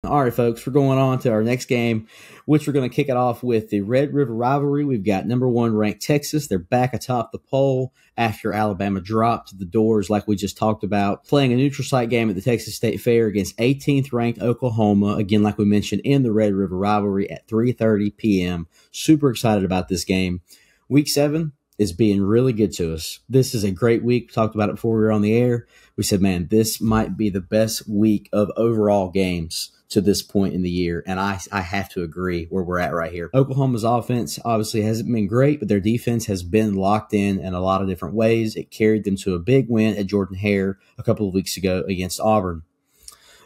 All right, folks, we're going on to our next game, which we're going to kick it off with the Red River Rivalry. We've got number 1 ranked Texas. They're back atop the poll after Alabama dropped the doors like we just talked about, playing a neutral site game at the Texas State Fair against 18th ranked Oklahoma, again, like we mentioned, in the Red River Rivalry at 3:30 p.m. Super excited about this game. Week 7 is being really good to us. This is a great week. We talked about it before we were on the air. We said, man, this might be the best week of overall games to this point in the year, and I have to agree where we're at right here. Oklahoma's offense obviously hasn't been great, but their defense has been locked in a lot of different ways. It carried them to a big win at Jordan-Hare a couple of weeks ago against Auburn.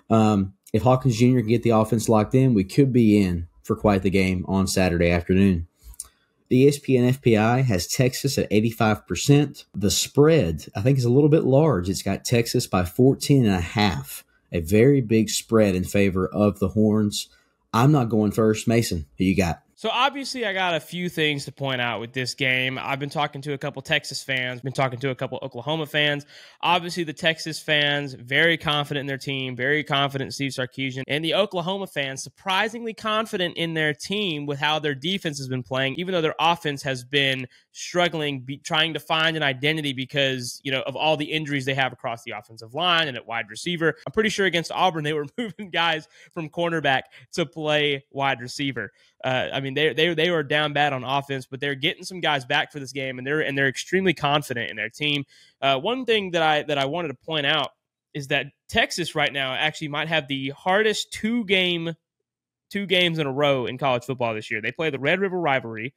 If Hawkins Jr. can get the offense locked in, we could be in for quite the game on Saturday afternoon. The ESPN FPI has Texas at 85%. The spread, I think, is a little bit large. It's got Texas by 14.5. A very big spread in favor of the Horns. I'm not going first. Mason, who you got? So obviously I got a few things to point out with this game. I've been talking to a couple Texas fans, been talking to a couple Oklahoma fans. Obviously the Texas fans, very confident in their team, very confident in Steve Sarkisian. And the Oklahoma fans, surprisingly confident in their team with how their defense has been playing, even though their offense has been struggling, trying to find an identity because, of all the injuries they have across the offensive line and at wide receiver. I'm pretty sure against Auburn, they were moving guys from cornerback to play wide receiver. They were down bad on offense, but they're getting some guys back for this game, and they're extremely confident in their team. One thing that I wanted to point out is that Texas right now actually might have the hardest two games in a row in college football this year. They play the Red River Rivalry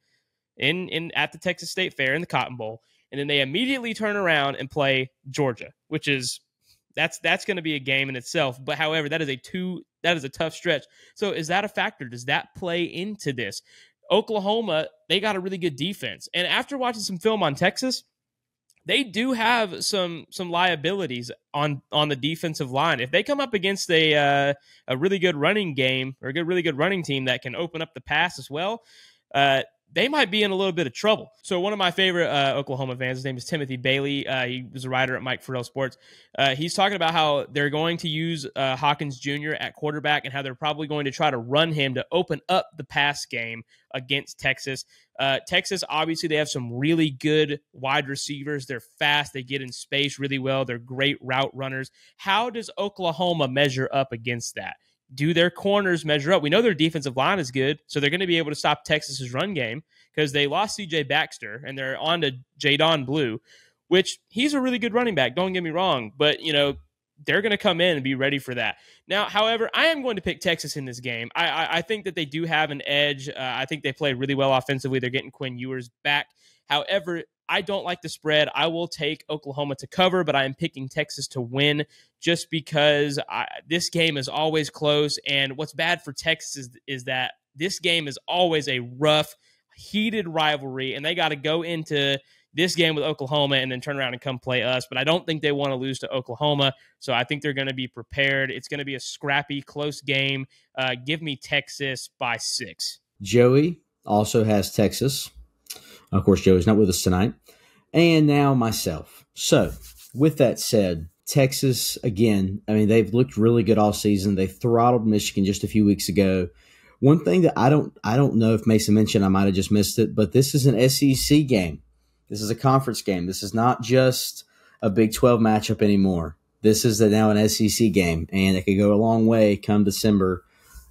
at the Texas State Fair in the Cotton Bowl, and then they immediately turn around and play Georgia, which is that's going to be a game in itself. But however, that is a tough stretch. So is that a factor? Does that play into this? Oklahoma, they got a really good defense. And after watching some film on Texas, they do have some liabilities on the defensive line. If they come up against a really good running game or a really good running team that can open up the pass as well, they might be in a little bit of trouble. So one of my favorite Oklahoma fans, his name is Timothy Bailey. He was a writer at Mike Friedel Sports. He's talking about how they're going to use Hawkins Jr. at quarterback and how they're probably going to try to run him to open up the pass game against Texas. Texas, obviously, they have some really good wide receivers. They're fast. They get in space really well. They're great route runners. How does Oklahoma measure up against that? Do their corners measure up? We know their defensive line is good, so they're going to be able to stop Texas's run game because they lost C.J. Baxter, and they're on to Jadon Blue, which he's a really good running back, don't get me wrong, but, they're going to come in and be ready for that. Now, however, I am going to pick Texas in this game. I think that they do have an edge. I think they play really well offensively. They're getting Quinn Ewers back. However, I don't like the spread. I will take Oklahoma to cover, but I am picking Texas to win just because this game is always close. And what's bad for Texas is that this game is always a rough, heated rivalry, and they got to go into this game with Oklahoma and then turn around and come play us. But I don't think they want to lose to Oklahoma, so I think they're going to be prepared. It's going to be a scrappy, close game. Give me Texas by 6. Joey also has Texas. Of course, Joey's not with us tonight. And now myself. So, with that said, Texas, again, they've looked really good all season. They throttled Michigan just a few weeks ago. One thing that I don't know if Mason mentioned, I might have just missed it, but this is an SEC game. This is a conference game. This is not just a Big 12 matchup anymore. This is now an SEC game, and it could go a long way come December,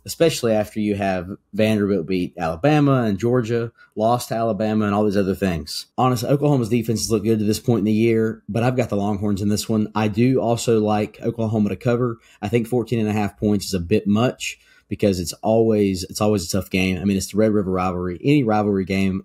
especially after you have Vanderbilt beat Alabama and Georgia, lost to Alabama, and all these other things. Honestly, Oklahoma's defense has looked good to this point in the year, but I've got the Longhorns in this one. I do also like Oklahoma to cover. I think 14.5 points is a bit much because it's always a tough game. It's the Red River Rivalry. Any rivalry game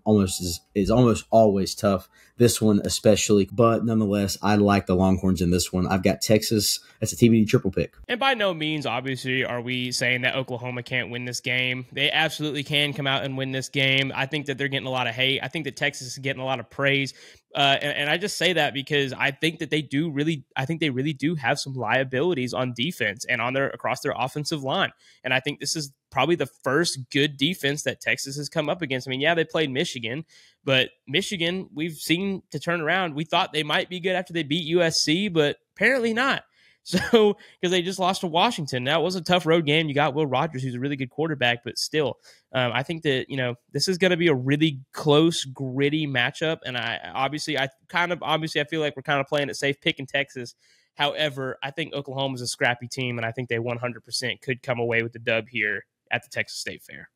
is almost always tough. This one especially, but nonetheless, I like the Longhorns in this one. I've got Texas. That's a TBD triple pick. And by no means, obviously, are we saying that Oklahoma can't win this game. They absolutely can come out and win this game. I think that they're getting a lot of hate. I think that Texas is getting a lot of praise. And I just say that because I think that they really do have some liabilities on defense and across their offensive line. And I think this is probably the first good defense that Texas has come up against. They played Michigan, but Michigan, we've seen to turn around. We thought they might be good after they beat USC, but apparently not. So, because they just lost to Washington. That was a tough road game. You got Will Rogers, who's a really good quarterback, but still, I think that, this is going to be a really close, gritty matchup. And I feel like we're kind of playing it safe, picking Texas. However, I think Oklahoma's a scrappy team, and I think they 100% could come away with the dub here at the Texas State Fair.